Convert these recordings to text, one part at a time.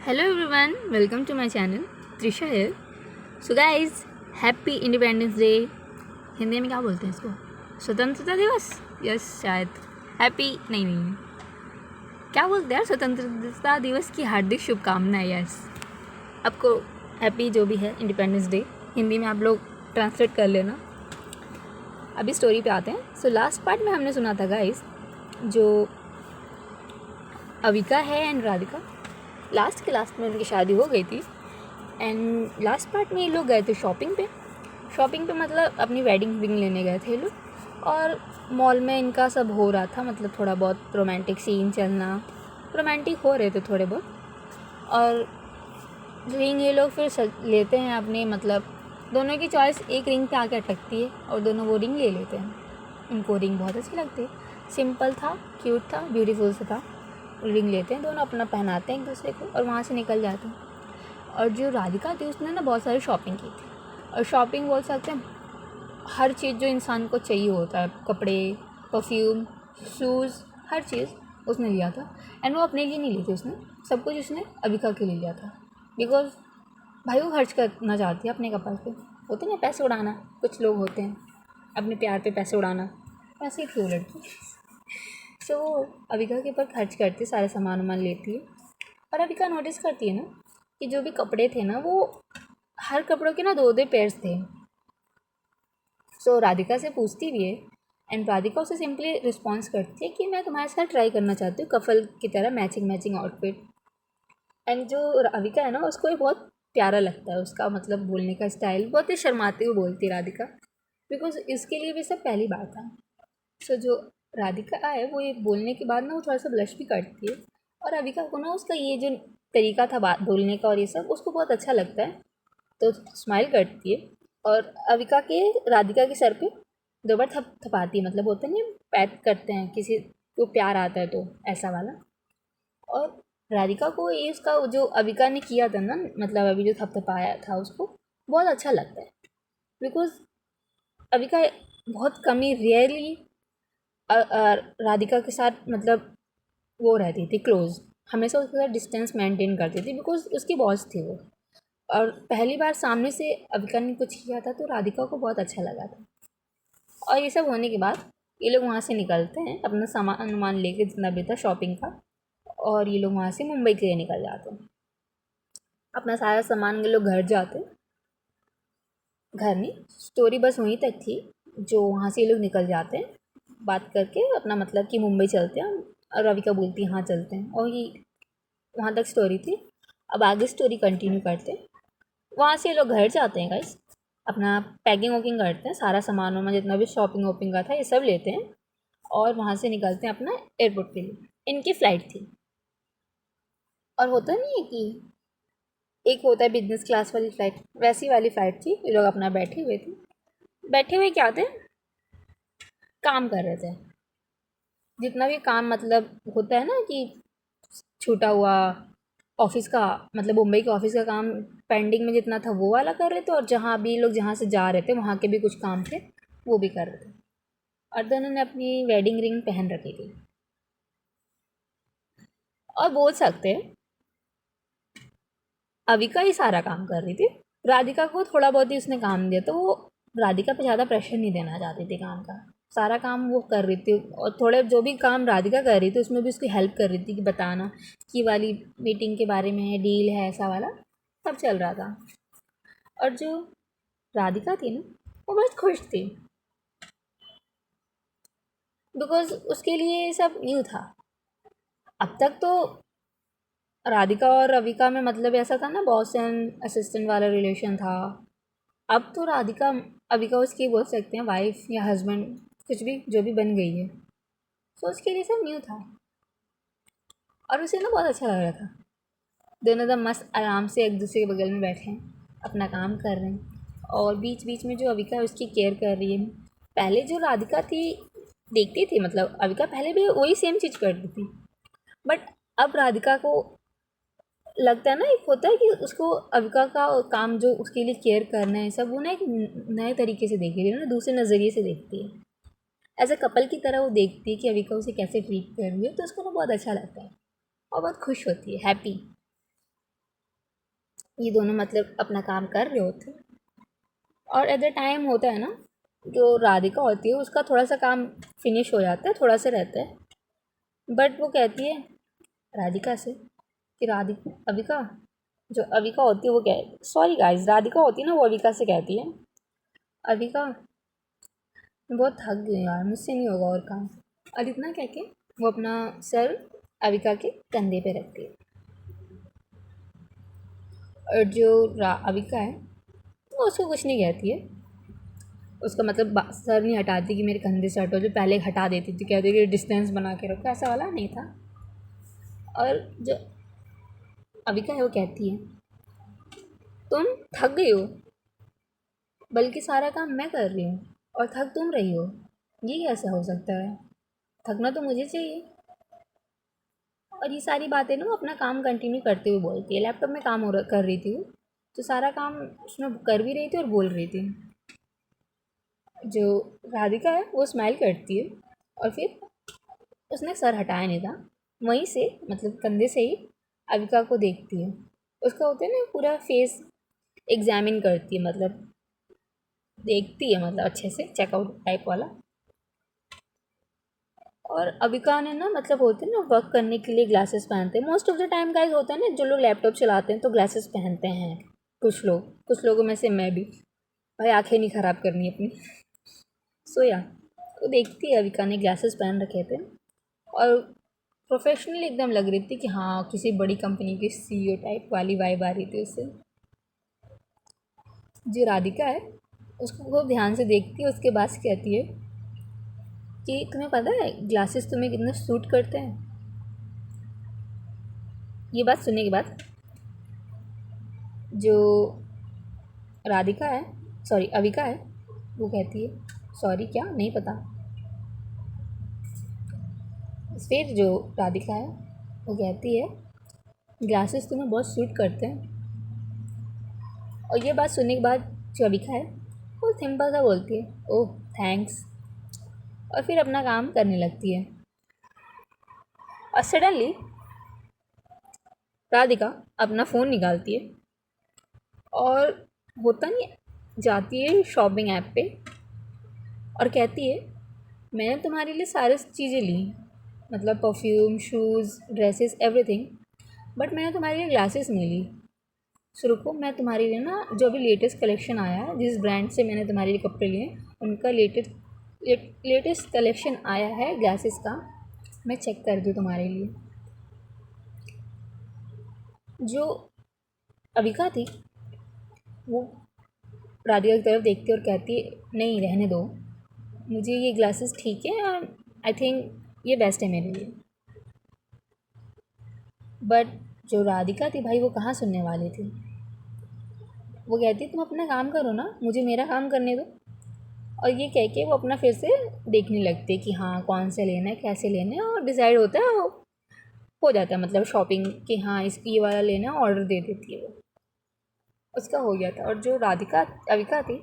Hello everyone, welcome to my channel. Trisha here. So guys, happy independence day. Hindi में क्या बोलते हैं इसको? स्वतंत्रता दिवस. यस शायद. हैप्पी नहीं क्या बोलते हैं यार, स्वतंत्रता दिवस की हार्दिक शुभकामनाएं. यस, आपको हैप्पी जो भी है इंडिपेंडेंस डे हिंदी में आप लोग ट्रांसलेट कर लेना. अभी स्टोरी पे आते हैं. सो लास्ट पार्ट में हमने सुना था गाइस, जो अविका है एंड राधिका, लास्ट के लास्ट में उनकी शादी हो गई थी. एंड लास्ट पार्ट में ये लोग गए थे शॉपिंग पे मतलब अपनी वेडिंग रिंग लेने गए थे ये लोग. और मॉल में इनका सब हो रहा था, मतलब थोड़ा बहुत रोमांटिक सीन चलना, रोमांटिक हो रहे थे थोड़े बहुत. और रिंग ये लोग फिर लेते हैं अपने, मतलब दोनों की चॉइस एक रिंग पे आके अटकती है और दोनों वो रिंग ले लेते हैं. इनको रिंग बहुत अच्छी लगती है, सिंपल था, क्यूट था, ब्यूटीफुल सा था. रिंग लेते हैं दोनों, अपना पहनाते हैं एक दूसरे को और वहाँ से निकल जाते हैं. और जो राधिका थी उसने ना बहुत सारी शॉपिंग की थी. और शॉपिंग बोल सकते हैं हर चीज़ जो इंसान को चाहिए होता है, कपड़े, परफ्यूम, शूज़, हर चीज़ उसने लिया था. एंड वो अपने लिए नहीं ली थी उसने, सब कुछ उसने अविका के लिए लिया था. बिकॉज भाई वो खर्च करना चाहती है अपने कपल पे. होते ना पैसे उड़ाना, कुछ लोग होते हैं अपने प्यार पे पैसे उड़ाना, वैसे ही थी वो लड़की. सो अविका के ऊपर खर्च करती, सारे सामान वामान लेती है. और अविका नोटिस करती है ना कि जो भी कपड़े थे ना, वो हर कपड़ों के ना दो दो पेयर्स थे. सो राधिका से पूछती भी है एंड राधिका उसे सिंपली रिस्पॉन्स करती है कि मैं तुम्हारे साथ ट्राई करना चाहती हूँ कपल की तरह मैचिंग आउटफिट. एंड जो अविका है ना, उसको ये बहुत प्यारा लगता है उसका, मतलब बोलने का स्टाइल. बहुत ही शर्माते हुए बोलती है राधिका, बिकॉज इसके लिए भी सब पहली बार था. सो जो राधिका है वो ये बोलने के बाद ना वो थोड़ा सा ब्लश भी करती है. और अविका को ना उसका ये जो तरीका था बात बोलने का और ये सब उसको बहुत अच्छा लगता है, तो स्माइल करती है. और अविका के राधिका के सर पे दो बार थपाती है, मतलब होता नहीं, पैट करते हैं किसी को प्यार आता है तो, ऐसा वाला. और राधिका को ये उसका जो अविका ने किया था ना, मतलब अभी जो थपथपाया था उसको बहुत अच्छा लगता है. बिकॉज अविका बहुत कम ही रेयरली राधिका के साथ मतलब वो रहती थी क्लोज, हमेशा उसके साथ डिस्टेंस मेंटेन करती थी बिकॉज उसकी बॉस थी वो. और पहली बार सामने से अविका ने कुछ किया था तो राधिका को बहुत अच्छा लगा था. और ये सब होने के बाद ये लोग वहाँ से निकलते हैं अपना सामान वामान लेके, जितना भी था शॉपिंग का. और ये लोग वहाँ से मुंबई के लिए निकल जाते हैं. अपना सारा सामान ये लोग घर जाते हैं. घर नहीं, स्टोरी बस वहीं तक थी. जो वहाँ से ये लोग निकल जाते हैं बात करके अपना, मतलब कि मुंबई चलते हैं. और रविका बोलती है हाँ चलते हैं, और ये वहाँ तक स्टोरी थी. अब आगे स्टोरी कंटिन्यू करते हैं. वहाँ से ये लोग घर जाते हैं गाइस, अपना पैकिंग वैकिंग करते हैं, सारा सामान वामान जितना भी शॉपिंग वॉपिंग का था ये सब लेते हैं. और वहाँ से निकलते हैं अपना एयरपोर्ट के लिए. इनकी फ़्लाइट थी. और होता नहीं है कि एक होता है बिजनेस क्लास वाली फ़्लाइट, वैसी वाली फ़्लाइट थी. ये लोग अपना बैठे हुए थे. बैठे हुए क्या थे, काम कर रहे थे. जितना भी काम मतलब होता है ना कि छूटा हुआ ऑफिस का, मतलब मुंबई के ऑफिस का काम पेंडिंग में जितना था वो वाला कर रहे थे. और जहाँ भी लोग जहाँ से जा रहे थे वहाँ के भी कुछ काम थे वो भी कर रहे थे. और दोनों ने अपनी वेडिंग रिंग पहन रखी थी. और बोल सकते हैं अविका ही सारा काम कर रही थी. राधिका को थोड़ा बहुत ही उसने काम दिया, तो वो राधिका पे ज़्यादा प्रेशर नहीं देना चाहती थी काम का. सारा काम वो कर रही थी. और थोड़े जो भी काम राधिका कर रही थी उसमें भी उसकी हेल्प कर रही थी कि बताना कि वाली मीटिंग के बारे में है, डील है, ऐसा वाला सब चल रहा था. और जो राधिका थी ना, वो बहुत खुश थी बिकॉज उसके लिए ये सब न्यू था. अब तक तो राधिका और रविका में मतलब ऐसा था ना, बॉस एंड असिस्टेंट वाला रिलेशन था. अब तो राधिका अविका उसकी बोल सकते हैं वाइफ या हस्बैंड, कुछ भी जो भी बन गई है. तो उसके लिए सब न्यू था. और उसे ना बहुत अच्छा लग रहा था. दोनों एकदम मस्त आराम से एक दूसरे के बगल में बैठे हैं, अपना काम कर रहे हैं. और बीच बीच में जो अविका है उसकी केयर कर रही है. पहले जो राधिका थी देखती थी, मतलब अविका पहले भी वही सेम चीज़ करती थी. बट अब राधिका को लगता है ना, एक होता है कि उसको अविका का काम जो उसके लिए केयर करना है सब, वो ना एक नए तरीके से देख रही है ना, दूसरे नज़रिए से देखती है. एज अ कपल की तरह वो देखती है कि अविका उसे कैसे ट्रीट कर रही है, तो उसको ना बहुत अच्छा लगता है और बहुत खुश होती है, हैप्पी. ये दोनों मतलब अपना काम कर रहे होते। और एट द टाइम होता है ना, जो राधिका होती है उसका थोड़ा सा काम फिनिश हो जाता है, थोड़ा सा रहता है। बट वो कहती है राधिका से कि राधिका, अविका, जो अविका होती है वो कह, सॉरी गाइस, राधिका होती है ना वो अविका से कहती है, अविका मैं बहुत थक गई यार, मुझसे नहीं होगा और काम। और इतना कह के वो अपना सर अविका के कंधे पे रखती है। और जो अविका है वो उसको कुछ नहीं कहती है, उसका मतलब सर नहीं हटाती कि मेरे कंधे से हटो, जो पहले हटा देती थी, कहती कि डिस्टेंस बना के रखो, ऐसा वाला नहीं था। और जो अविका है वो कहती है तुम थक गई हो, बल्कि सारा काम मैं कर रही हूँ और थक तुम रही हो, ये कैसे हो सकता है, थकना तो मुझे चाहिए। और ये सारी बातें ना वो अपना काम कंटिन्यू करते हुए बोलती है, लैपटॉप में काम कर रही थी वो, तो सारा काम उसमें कर भी रही थी और बोल रही थी। जो राधिका है वो स्माइल करती है और फिर उसने सर हटाया नहीं था, वहीं से मतलब कंधे से ही अविका को देखती है। उसका होता है ना पूरा फेस एग्जामिन करती है, मतलब देखती है, मतलब अच्छे से चेकआउट टाइप वाला। और अविका ने ना मतलब होते हैं ना वर्क करने के लिए ग्लासेस पहनते हैं, most of the time guys होता है ना, जो लोग लैपटॉप चलाते हैं तो ग्लासेस पहनते हैं, कुछ लोगों में से मैं भी, भाई आंखें नहीं ख़राब करनी अपनी। सो या वो देखती है अविका ने ग्लासेस पहन रखे थे और प्रोफेशनल एकदम लग रही थी कि हाँ किसी बड़ी कंपनी की सीईओ टाइप वाली वाइब आ रही थी उससे। जो राधिका है उसको खूब ध्यान से देखती है, उसके बाद कहती है कि तुम्हें पता है ग्लासेस तुम्हें कितने सूट करते हैं। ये बात सुनने के बाद जो राधिका है, सॉरी अविका है, वो कहती है सॉरी क्या नहीं पता। फिर जो राधिका है वो कहती है ग्लासेस तुम्हें बहुत सूट करते हैं। और ये बात सुनने के बाद जो अविका है वो सिंपल सा बोलती है ओह थैंक्स, और फिर अपना काम करने लगती है। और सडनली राधिका अपना फ़ोन निकालती है और होता नहीं, जाती है शॉपिंग ऐप पे और कहती है मैंने तुम्हारे लिए सारी चीज़ें ली, मतलब perfume, shoes, dresses, everything, but मैंने तुम्हारे लिए ग्लासेस नहीं ली। सो रुको, मैं तुम्हारे लिए ना जो अभी लेटेस्ट कलेक्शन आया है, जिस ब्रांड से मैंने तुम्हारे लिए कपड़े लिए उनका लेटेस्ट कलेक्शन आया है ग्लासेस का, मैं चेक कर दूँ तुम्हारे लिए। जो अविका थी वो राधिका की तरफ देखती है और कहती है नहीं रहने दो, मुझे ये ग्लासेस ठीक है, आई थिंक ये बेस्ट है मेरे लिए। बट जो राधिका थी भाई वो कहाँ सुनने वाली थी, वो कहती तुम अपना काम करो ना, मुझे मेरा काम करने दो। और ये कह के वो अपना फिर से देखने लगती है कि हाँ कौन से लेना है, कैसे लेना है, और डिसाइड होता है, हो जाता है मतलब शॉपिंग कि हाँ इसकी ये वाला लेना है, ऑर्डर दे देती है वो, उसका हो गया था। और जो राधिका अविका थी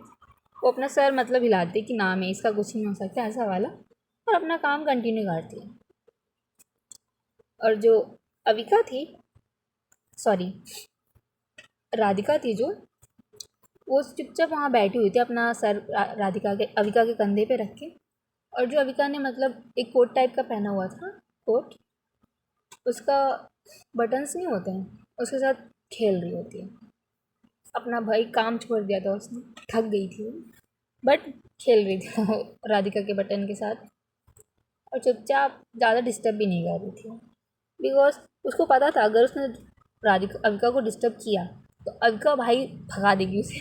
वो अपना सर मतलब हिलाती कि ना मैं इसका कुछ नहीं हो सकता ऐसा वाला, और अपना काम कंटिन्यू करती है। और जो अविका थी, सॉरी राधिका थी जो, वो चुपचाप वहाँ बैठी हुई थी अपना सर राधिका के अविका के कंधे पे रख के। और जो अविका ने मतलब एक कोट टाइप का पहना हुआ था, कोट, उसका बटन्स नहीं होते हैं, उसके साथ खेल रही होती है। अपना भाई काम छोड़ दिया था उसने, थक गई थी वो, बट खेल रही थी राधिका के बटन के साथ, और चुपचाप, ज़्यादा डिस्टर्ब भी नहीं कर रही थी, बिकॉज उसको पता था अगर उसने राधिका अविका को डिस्टर्ब किया तो अविका भाई भगा देगी उसे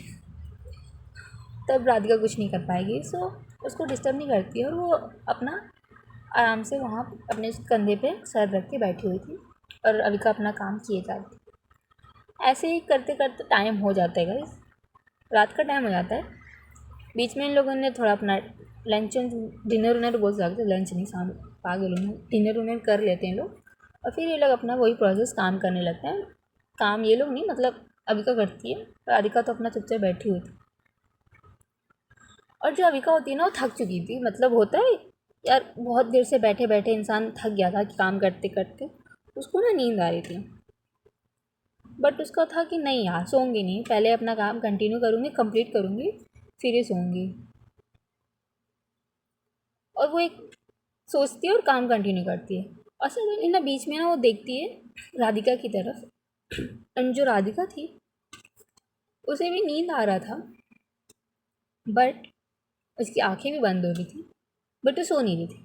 तब राधिका कुछ नहीं कर पाएगी। सो उसको डिस्टर्ब नहीं करती है और वो अपना आराम से वहाँ अपने कंधे पे सर रख के बैठी हुई थी और अविका अपना काम किए जाती। ऐसे ही करते करते टाइम हो जाता है गाइस, रात का टाइम हो जाता है। बीच में इन लोगों ने थोड़ा अपना लंच डिनर उनर बोल सकते, लंच नहीं, शाम पागल उन्हें डिनर उनर कर लेते हैं लोग, और फिर ये लोग अपना वही प्रोसेस काम करने लगते हैं। काम ये लोग नहीं, मतलब अविका करती है, राधिका तो अपना चुपचाप बैठी हुई थी। और जो अविका होती है ना वो थक चुकी थी, मतलब होता है यार बहुत देर से बैठे बैठे इंसान थक गया था कि काम करते करते, उसको ना नींद आ रही थी। बट उसका था कि नहीं यार सोऊंगी नहीं, पहले अपना काम कंटिन्यू करूँगी, कंप्लीट करूँगी, फिर ही सोऊंगी। और वो एक सोचती है और काम कंटिन्यू करती है। और सर ना बीच में ना वो देखती है राधिका की तरफ, एंड जो राधिका थी उसे भी नींद आ रहा था, बट उसकी आंखें भी बंद हो रही थी, बट वो सो नहीं रही थी।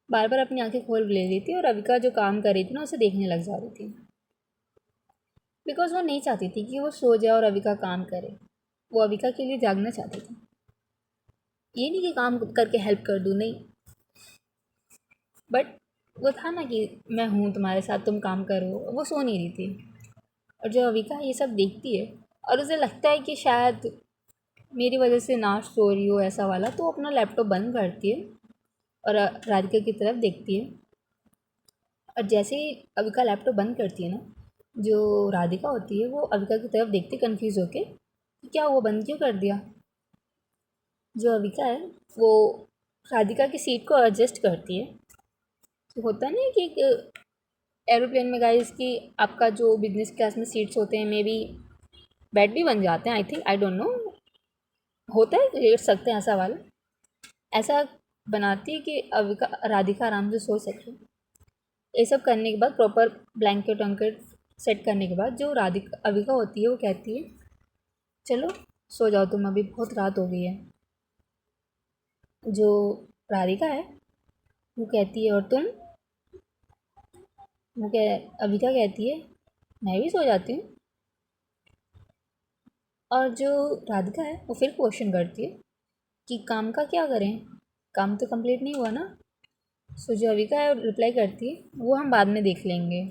बार बार अपनी आंखें खोल ले रही थी और अविका जो काम कर रही थी ना उसे देखने लग जा रही थी, बिकॉज वो नहीं चाहती थी कि वो सो जाए और अविका काम करे। वो अविका के लिए जागना चाहती थी, ये नहीं कि काम करके हेल्प कर दूँ, नहीं, बट वो था ना कि मैं हूँ तुम्हारे साथ, तुम काम करो। वो सो नहीं रही थी। और जो अविका ये सब देखती है और उसे लगता है कि शायद मेरी वजह से ना सो रही हो ऐसा वाला, तो अपना लैपटॉप बंद करती है और राधिका की तरफ देखती है। और जैसे ही अविका लैपटॉप बंद करती है ना, जो राधिका होती है वो अविका की तरफ देखती कन्फ्यूज़ होके कि क्या वो बंद क्यों कर दिया। जो अविका है वो राधिका की सीट को एडजस्ट करती है। तो होता नहीं है कि एक एरोप्लेन में गाइस कि आपका जो बिजनेस क्लास में सीट्स होते हैं मे बी बेड भी बन जाते हैं, I think, I don't know, होता है लेट सकते हैं ऐसा वाला। ऐसा बनाती है कि अविका राधिका आराम से सो सके। ये सब करने के बाद प्रॉपर ब्लैंकेट वैंकेट सेट करने के बाद जो राधिका अविका होती है वो कहती है चलो सो जाओ तुम, अभी बहुत रात हो गई है। जो राधिका है वो कहती है और तुम, वो अविका कहती है मैं भी सो जाती हूँ। और जो राधिका है वो फिर क्वेश्चन करती है कि काम का क्या करें, काम तो कंप्लीट नहीं हुआ ना। सो जो अविका है रिप्लाई करती है वो हम बाद में देख लेंगे,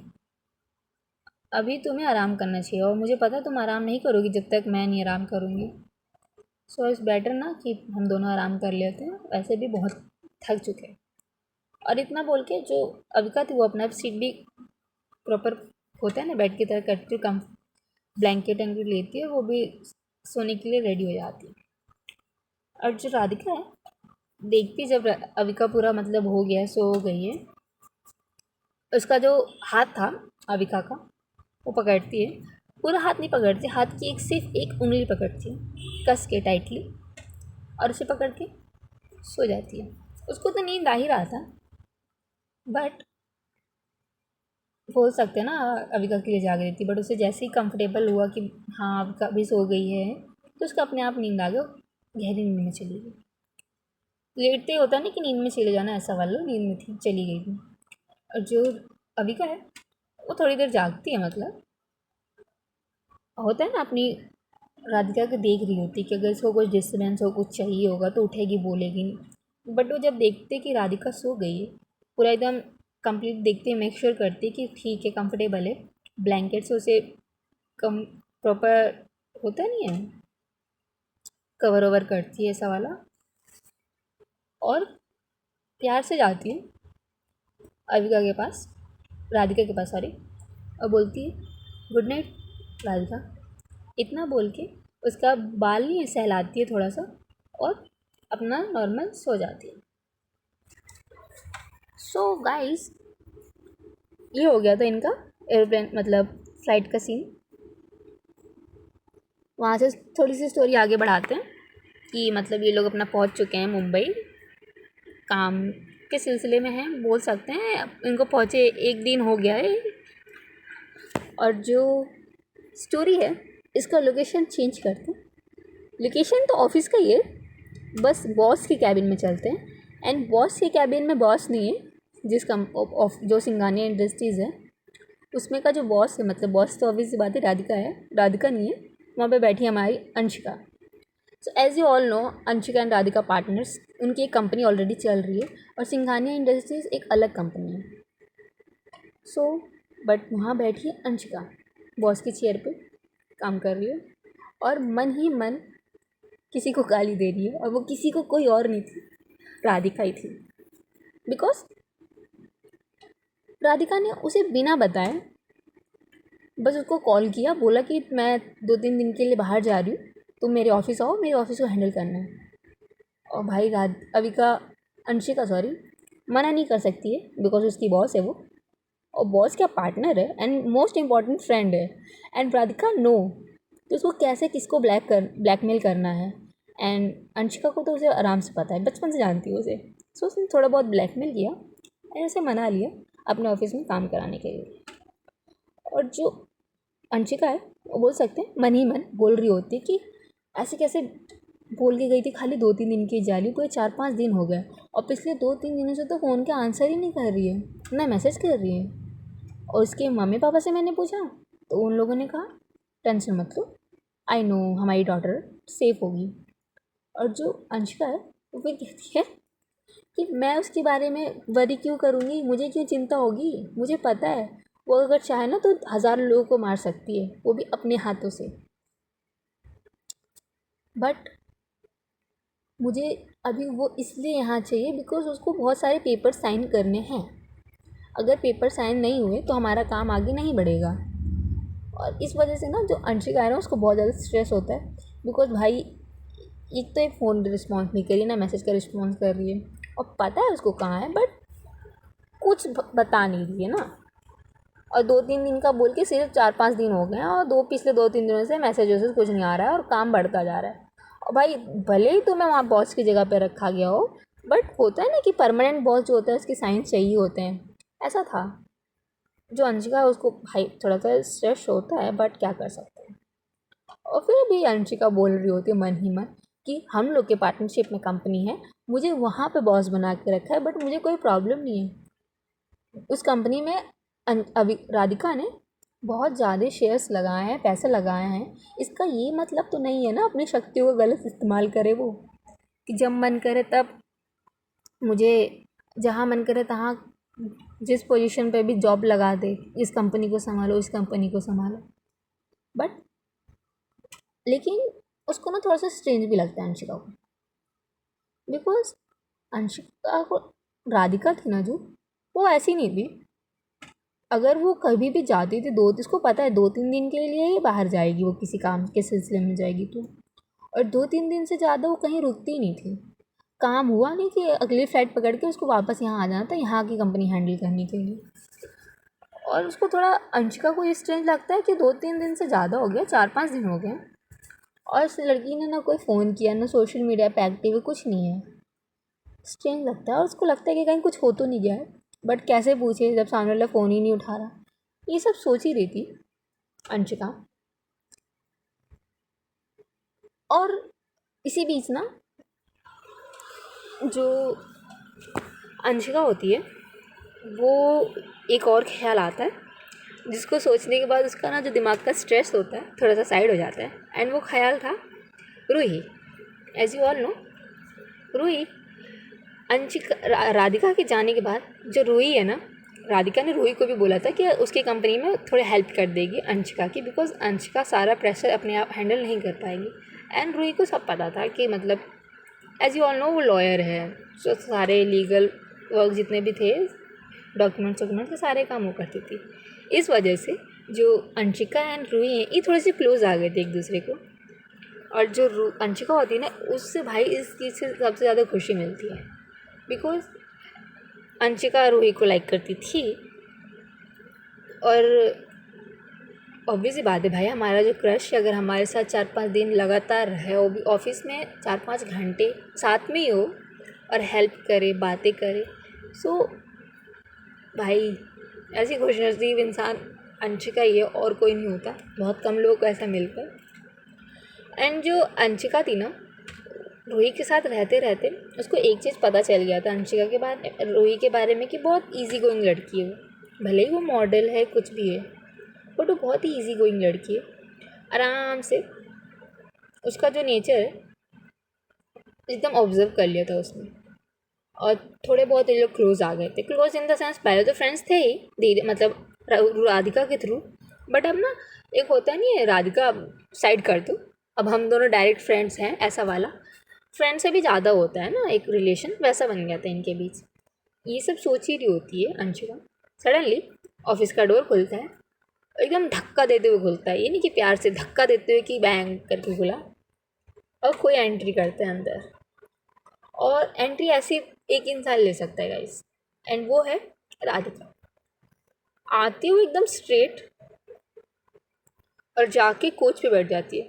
अभी तुम्हें आराम करना चाहिए और मुझे पता है तुम आराम नहीं करोगी जब तक मैं नहीं आराम करूँगी। सो इट्स बेटर ना कि हम दोनों आराम कर लेते हैं, वैसे भी बहुत थक चुके हैं। और इतना बोल के जो अविका थी वो अपना सीट भी प्रॉपर होता है ना बेड की तरह करती, कम ब्लैंकेट वैंकेट लेती है, वो भी सोने के लिए रेडी हो जाती है। और जो राधिका है देखती जब अविका पूरा मतलब हो गया सो गई है, उसका जो हाथ था अविका का वो पकड़ती है, पूरा हाथ नहीं पकड़ती, हाथ की एक सिर्फ एक उंगली पकड़ती है कस के टाइटली, और उसे पकड़ के सो जाती है। उसको तो नींद आ ही रहा था, बट बोल सकते हैं ना अविका के लिए जाग रही थी, बट उसे जैसे ही कंफर्टेबल हुआ कि हाँ अविका भी सो गई है तो उसका अपने आप नींद आ गया, गहरी नींद में चली गई। लेटते ही होता नहीं कि नींद में चले जाना, ऐसा वाला नींद में थी, चली गई थी। और जो अविका है वो थोड़ी देर जागती है, मतलब होता है ना अपनी राधिका को देख रही होती कि अगर इसको कुछ डिस्टर्बेंस हो, कुछ चाहिए होगा तो उठेगी बोलेगी। बट वो जब देखते कि राधिका सो गई है, पूरा एकदम कंप्लीट देखते मेक श्योर करते कि ठीक है कंफर्टेबल है, ब्लैंकेट से उसे कम प्रॉपर होता नहीं है कवर ओवर करती है ऐसा वाला, और प्यार से जाती है अविका के पास, राधिका के पास सॉरी, और बोलती है गुड नाइट राधिका। इतना बोल के उसका बाल नहीं सहलाती है थोड़ा सा और अपना नॉर्मल सो जाती है। सो गाइस ये हो गया था इनका एयरप्लेन मतलब फ़्लाइट का सीन। वहाँ से थोड़ी सी स्टोरी आगे बढ़ाते हैं कि मतलब ये लोग अपना पहुँच चुके हैं मुंबई, काम के सिलसिले में हैं बोल सकते हैं, इनको पहुँचे 1 दिन हो गया है। और जो स्टोरी है इसका लोकेशन चेंज करते हैं, लोकेशन तो ऑफिस का ही है, बस बॉस के कैबिन में चलते हैं। एंड बॉस के कैबिन में बॉस नहीं है, जो सिंघानिया इंडस्ट्रीज़ है उसमें का जो बॉस है, मतलब बॉस तो ऑब्वियस सी बात है राधिका है, राधिका नहीं है, वहाँ पे बैठी है हमारी Anshika. So as you all no Anshika and Radhika partners, उनकी एक कंपनी ऑलरेडी चल रही है और सिंघानिया इंडस्ट्रीज़ एक अलग कंपनी है। सो बट वहाँ बैठी है अंशिका बॉस की चेयर पे काम कर रही है और मन ही मन किसी को गाली दे रही है, और वो किसी को कोई और नहीं थी, राधिका ही थी। बिकॉज राधिका ने उसे बिना बताए बस उसको कॉल किया, बोला कि मैं 2-3 दिन के लिए बाहर जा रही हूँ, तुम मेरे ऑफिस आओ, मेरे ऑफिस को हैंडल करना है। और भाई अविका अंशिका सॉरी मना नहीं कर सकती है बिकॉज उसकी बॉस है वो, और बॉस क्या पार्टनर है एंड मोस्ट इम्पॉर्टेंट फ्रेंड है। एंड राधिका नो तो उसको कैसे किसको ब्लैकमेल करना है। एंड अंशिका को तो उसे आराम से पता है, बचपन से जानती है उसे। सो उसने थोड़ा बहुत ब्लैकमेल किया एंड उसे मना लिया अपने ऑफिस में काम कराने के लिए। और जो अंशिका है वो बोल सकते हैं मन ही मन बोल रही होती है कि ऐसे कैसे बोल के गई थी खाली 2-3 दिन की जाली, पूरे 4-5 दिन हो गए और पिछले 2-3 दिनों से तो फ़ोन के आंसर ही नहीं कर रही है, ना मैसेज कर रही है। और उसके मम्मी पापा से मैंने पूछा तो उन लोगों ने कहा टेंशन मत लो, आई नो हमारी डॉटर सेफ होगी। और जो अंशिका है वो फिर कहती है कि मैं उसके बारे में वरी क्यों करूँगी, मुझे क्यों चिंता होगी, मुझे पता है वो अगर चाहे ना तो 1000 लोगों को मार सकती है, वो भी अपने हाथों से। बट मुझे अभी वो इसलिए यहाँ चाहिए बिकॉज उसको बहुत सारे पेपर साइन करने हैं। अगर पेपर साइन नहीं हुए तो हमारा काम आगे नहीं बढ़ेगा। और इस वजह से ना जो अंशिका है ना उसको बहुत ज़्यादा स्ट्रेस होता है बिकॉज भाई एक तो एक फ़ोन रिस्पॉन्स नहीं करी, ना मैसेज का रिस्पॉन्स कर रही है और पता है उसको कहाँ है बट कुछ बता नहीं रही है ना। और 2-3 दिन का बोल के सिर्फ 4-5 दिन हो गए हैं और पिछले 2-3 दिनों से मैसेज वैसेज कुछ नहीं आ रहा है और काम बढ़ता जा रहा है। और भाई भले ही तुम्हें वहाँ बॉस की जगह पे रखा गया हो बट होता है ना कि परमानेंट बॉस जो होता है उसके साइन चाहिए होते हैं, ऐसा था। जो अंशिका है उसको भाई थोड़ा सा स्ट्रेस होता है बट क्या कर सकते हैं। और फिर भी अंशिका बोल रही होती है मन ही मन कि हम लोग के पार्टनरशिप में कंपनी है, मुझे वहाँ पे बॉस बना के रखा है बट मुझे कोई प्रॉब्लम नहीं है। उस कंपनी में अभी राधिका ने बहुत ज़्यादा शेयर्स लगाए हैं, पैसे लगाए हैं, इसका ये मतलब तो नहीं है ना अपनी शक्तियों का गलत इस्तेमाल करे वो, कि जब मन करे तब मुझे जहाँ मन करे तहाँ जिस पोजीशन पे भी जॉब लगा दे, इस कंपनी को संभालो इस कंपनी को संभालो। बट लेकिन उसको ना थोड़ा सा स्ट्रेंज भी लगता है अंशिका को बिकॉज अंशिका को राधिका थी ना जो वो ऐसी नहीं थी। अगर वो कभी भी जाती थी इसको पता है 2-3 दिन के लिए ही बाहर जाएगी, वो किसी काम के सिलसिले में जाएगी तो, और 2-3 दिन से ज़्यादा वो कहीं रुकती नहीं थी। काम हुआ नहीं कि अगली फ्लाइट पकड़ के उसको वापस यहाँ आ जाना था यहाँ की कंपनी हैंडल करने के लिए। और उसको थोड़ा अंशिका को ये स्ट्रेंज लगता है कि 2-3 दिन से ज़्यादा हो गया, 4-5 दिन हो गए और इस लड़की ने ना कोई फ़ोन किया ना सोशल मीडिया पे एक्टिव है, कुछ नहीं है। स्ट्रेंज लगता है और उसको लगता है कि कहीं कुछ हो तो नहीं गया है बट कैसे पूछे जब सामने वाला फ़ोन ही नहीं उठा रहा। ये सब सोच ही रही थी अंशिका। और इसी बीच ना जो अंशिका होती है वो एक और ख्याल आता है जिसको सोचने के बाद उसका ना जो दिमाग का स्ट्रेस होता है थोड़ा सा साइड हो जाता है। एंड वो ख्याल था Roohi. As you all know Roohi Anshika Radhika के जाने के बाद जो रूही है ना, राधिका ने रूही को भी बोला था कि उसकी कंपनी में थोड़े हेल्प कर देगी अंशिका की बिकॉज अंशिका सारा प्रेशर अपने आप हैंडल नहीं कर पाएगी। एंड रूही को सब पता था कि मतलब एज यू ऑल नो वो लॉयर है, तो सारे लीगल वर्क जितने भी थे डॉक्यूमेंट्स के सारे काम वो करती थी। इस वजह से जो अंशिका एंड रूही हैं ये थोड़ी सी क्लोज आ गए थे एक दूसरे को। और जो अंशिका होती है ना उससे भाई इस चीज़ से सबसे ज़्यादा खुशी मिलती है बिकॉज अंशिका रूही को लाइक करती थी। और ऑब्वियस ही बात है भाई हमारा जो क्रश अगर हमारे साथ 4-5 दिन लगातार रहे, वो भी ऑफिस में 4-5 घंटे साथ में ही हो और हेल्प करे बातें करे, सो भाई ऐसी खुशनसीब इंसान अंशिका ही है और कोई नहीं होता, बहुत कम लोगों को ऐसा मिलता है। एंड जो अंशिका थी ना रूही के साथ रहते रहते उसको एक चीज़ पता चल गया था अंशिका के बारे रूही के बारे में कि बहुत इजी गोइंग लड़की है वो, भले ही वो मॉडल है कुछ भी है बट वो बहुत ही इजी गोइंग लड़की है। आराम से उसका जो नेचर है एकदम ऑब्जर्व कर लिया था उसने। और थोड़े बहुत ये लोग क्लोज आ गए थे, क्लोज इन द सेंस पहले तो फ्रेंड्स थे ही धीरे मतलब राधिका के थ्रू। बट अब ना एक होता नहीं है राधिका साइड कर दो, अब हम दोनों डायरेक्ट फ्रेंड्स हैं ऐसा वाला, फ्रेंड से भी ज़्यादा होता है ना एक रिलेशन, वैसा बन गया था इनके बीच। ये सब सोच ही रही होती है अंशिका, सडनली ऑफिस का डोर खुलता है, एकदम धक्का देते हुए खुलता है, ये नहीं कि प्यार से धक्का देते हुए कि बैंग करके खुला, और कोई एंट्री करता है अंदर। और एंट्री ऐसी एक इंसान ले सकता है गाइस, एंड वो है राधिका। आती है वो एकदम स्ट्रेट और जाके कोच पे बैठ जाती है,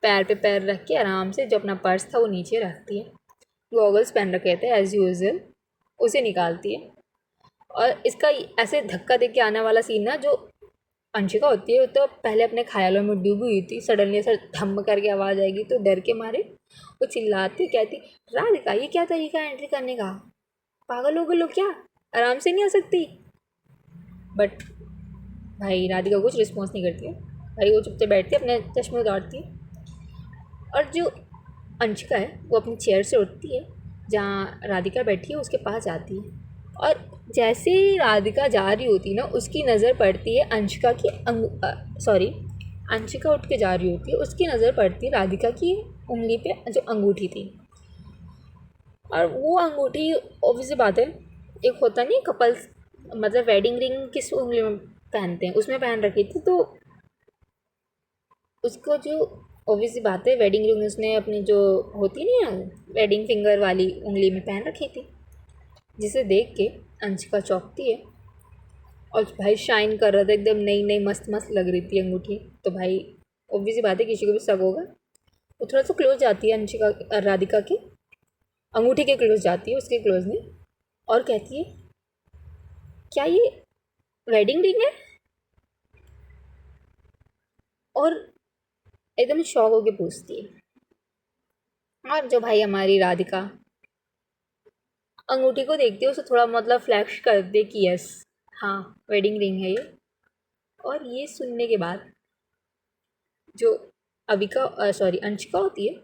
पैर पे पैर रख के आराम से, जो अपना पर्स था वो नीचे रखती है, गॉगल्स पहन रखे थे एज़ यूज़ुअल, उसे निकालती है। और इसका ऐसे धक्का दे के आने वाला सीन ना, जो अंशिका होती है वो तो पहले अपने ख्यालों में डूबी हुई थी, सडनली ऐसा धम करके आवाज़ आएगी तो डर के मारे वो चिल्लाती, कहती राधिका ये क्या तरीका है एंट्री करने का, पागल हो गए लोग क्या, आराम से नहीं आ सकती। बट भाई राधिका कुछ रिस्पॉन्स नहीं करती है, भाई वो चुपचाप बैठती है, अपने चश्मे उतारती है। और जो अंशिका है वो अपनी चेयर से उठती है, जहाँ राधिका बैठी है उसके पास जाती है, और जैसे ही राधिका जा रही होती ना, उसकी नज़र पड़ती है अंशिका की अंशिका उठ के जा रही होती है, उसकी नज़र पड़ती है राधिका की उंगली पे जो अंगूठी थी। और वो अंगूठी ऑब्वियसली बात है, एक होता नहीं कपल्स, मतलब वेडिंग रिंग किस उंगली में पहनते हैं, उसमें पहन रखी थी, तो उसको जो ऑब्वियसली बात है वेडिंग रिंग उसने अपनी जो होती नहीं है वेडिंग फिंगर वाली उंगली में पहन रखी थी, जिसे देख के अंशिका चौंकती है। और भाई शाइन कर रहा था एकदम, नई नई मस्त मस्त लग रही थी अंगूठी, तो भाई ऑब्वियसली बात है किसी को भी शक होगा। वो थोड़ा सा क्लोज जाती है अंशिका राधिका के अंगूठी के क्लोज जाती है, उसके क्लोज में, और कहती है क्या ये वेडिंग रिंग है, और एकदम शॉक होके पूछती है। और जो भाई हमारी राधिका अंगूठी को देखती है, उसे थोड़ा मतलब फ्लैश कर दे कि यस हाँ वेडिंग रिंग है ये। और ये सुनने के बाद जो अंशिका होती है,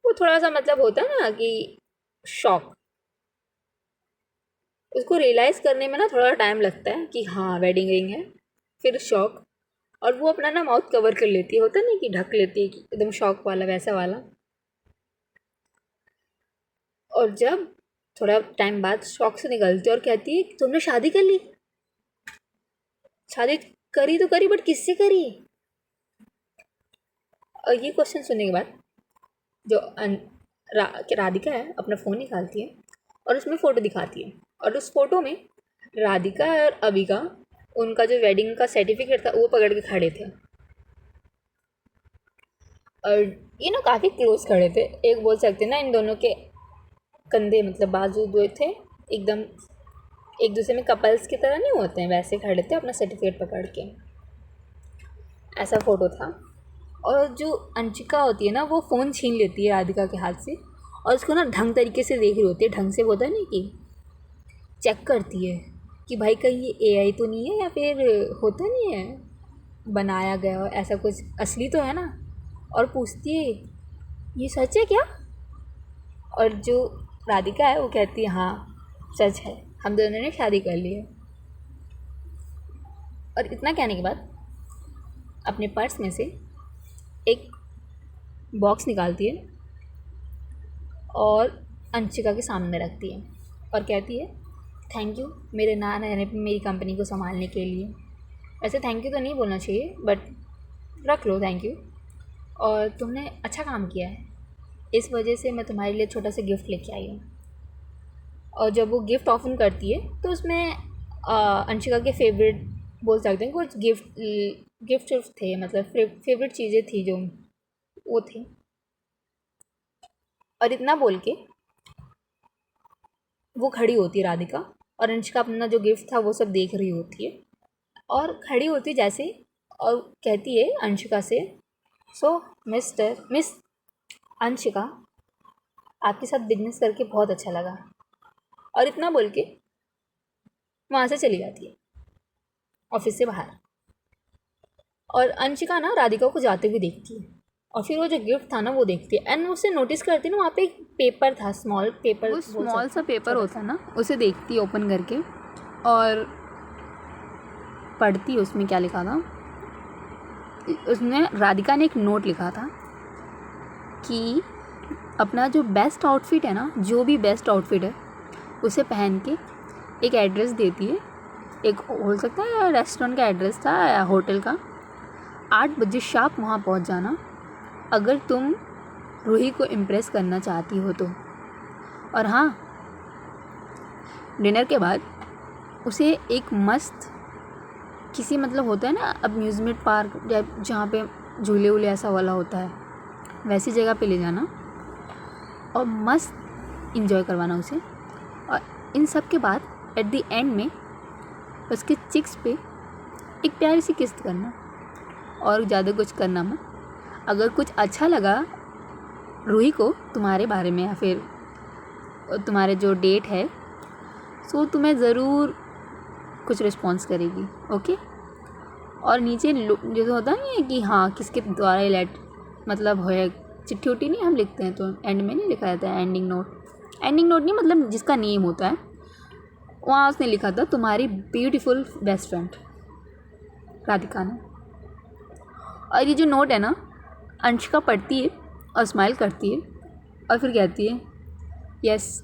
वो थोड़ा सा मतलब होता है ना कि शॉक, उसको रियलाइज़ करने में ना थोड़ा टाइम लगता है कि हाँ वेडिंग रिंग है, फिर शॉक, और वो अपना ना माउथ कवर कर लेती है, होता नहीं कि ढक लेती है कि एकदम शॉक वाला वैसा वाला। और जब थोड़ा टाइम बाद शॉक से निकलती है और कहती है तुमने शादी कर ली, शादी करी तो करी बट किससे करी। और ये क्वेश्चन सुनने के बाद जो राधिका है अपना फ़ोन निकालती है और उसमें फ़ोटो दिखाती है, और उस फोटो में राधिका और अबिका उनका जो वेडिंग का सर्टिफिकेट था वो पकड़ के खड़े थे, और ये ना काफ़ी क्लोज खड़े थे, एक बोल सकते ना इन दोनों के कंधे मतलब बाजू दो थे एकदम एक दूसरे में कपल्स की तरह नहीं होते हैं वैसे खड़े थे अपना सर्टिफिकेट पकड़ के, ऐसा फ़ोटो था। और जो अंशिका होती है ना वो फ़ोन छीन लेती है राधिका के हाथ से, और उसको ना ढंग तरीके से देख रही होती है, ढंग से होता है नहीं कि चेक करती है कि भाई कहीं ये एआई तो नहीं है, या फिर होता नहीं है बनाया गया हो ऐसा कुछ, असली तो है ना। और पूछती है ये सच है क्या, और जो राधिका है वो कहती है हाँ सच है, हम दोनों ने शादी कर ली है। और इतना कहने के बाद अपने पर्स में से एक बॉक्स निकालती है और अंशिका के सामने रखती है और कहती है थैंक यू मेरे ना रहने पे मेरी कंपनी को संभालने के लिए। वैसे थैंक यू तो नहीं बोलना चाहिए बट रख लो थैंक यू, और तुमने अच्छा काम किया है, इस वजह से मैं तुम्हारे लिए छोटा सा गिफ्ट लेके आई हूँ। और जब वो गिफ्ट ओपन करती है तो उसमें अंशिका के फेवरेट बोल सकते हैं कुछ गिफ्ट थे, मतलब फेवरेट चीज़ें थी जो वो थी। और इतना बोल के वो खड़ी होती है राधिका, और अंशिका अपना जो गिफ्ट था वो सब देख रही होती है, और खड़ी होती जैसे और कहती है अंशिका से सो मिस अंशिका आपके साथ बिजनेस करके बहुत अच्छा लगा, और इतना बोल के वहाँ से चली जाती है ऑफिस से बाहर। और अंशिका ना राधिका को जाते हुए देखती है, और फिर वो जो गिफ्ट था ना वो देखती है, एंड उसे नोटिस करती है ना वहाँ पे एक पेपर था, स्मॉल पेपर, वो स्मॉल सा पेपर होता है ना, उसे देखती है ओपन करके और पढ़ती है उसमें क्या लिखा था। उसमें राधिका ने एक नोट लिखा था कि अपना जो बेस्ट आउटफिट है ना, जो भी बेस्ट आउटफिट है उसे पहन के एक एड्रेस देती है, एक हो सकता है रेस्टोरेंट का एड्रेस था या होटल का, 8 बजे शार्प वहाँ पहुँच जाना अगर तुम रूही को इम्प्रेस करना चाहती हो तो। और हाँ, डिनर के बाद उसे एक मस्त किसी मतलब होता है ना अम्यूज़मेंट पार्क जहाँ पे झूले वूले ऐसा वाला होता है, वैसी जगह पे ले जाना और मस्त इंजॉय करवाना उसे। और इन सब के बाद एट द एंड में उसके चिक्स पे एक प्यारी सी किस करना और ज़्यादा कुछ करना मत। अगर कुछ अच्छा लगा रूही को तुम्हारे बारे में या फिर तुम्हारे जो डेट है, सो तुम्हें ज़रूर कुछ रिस्पॉन्स करेगी। ओके। और नीचे जैसे होता नहीं है कि हाँ किसके द्वारा मतलब है, चिट्ठी उट्ठी नहीं हम लिखते हैं तो एंड में नहीं लिखा जाता है एंडिंग नोट नहीं, मतलब जिसका नेम होता है, वहाँ उसने लिखा था तुम्हारी ब्यूटीफुल बेस्ट फ्रेंड राधिका ने। और ये जो नोट है ना, अंशिका पढ़ती है और स्माइल करती है और फिर कहती है यस,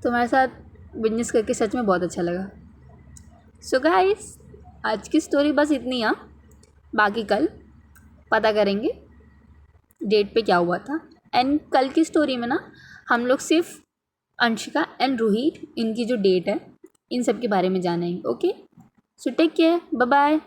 तुम्हारे साथ बिजनेस करके सच में बहुत अच्छा लगा। सो गाइस, आज की स्टोरी बस इतनी। बाकी कल पता करेंगे डेट पे क्या हुआ था। एंड कल की स्टोरी में ना हम लोग सिर्फ अंशिका एंड रूही, इनकी जो डेट है इन सब के बारे में जानेंगे। Okay, so take care, bye bye.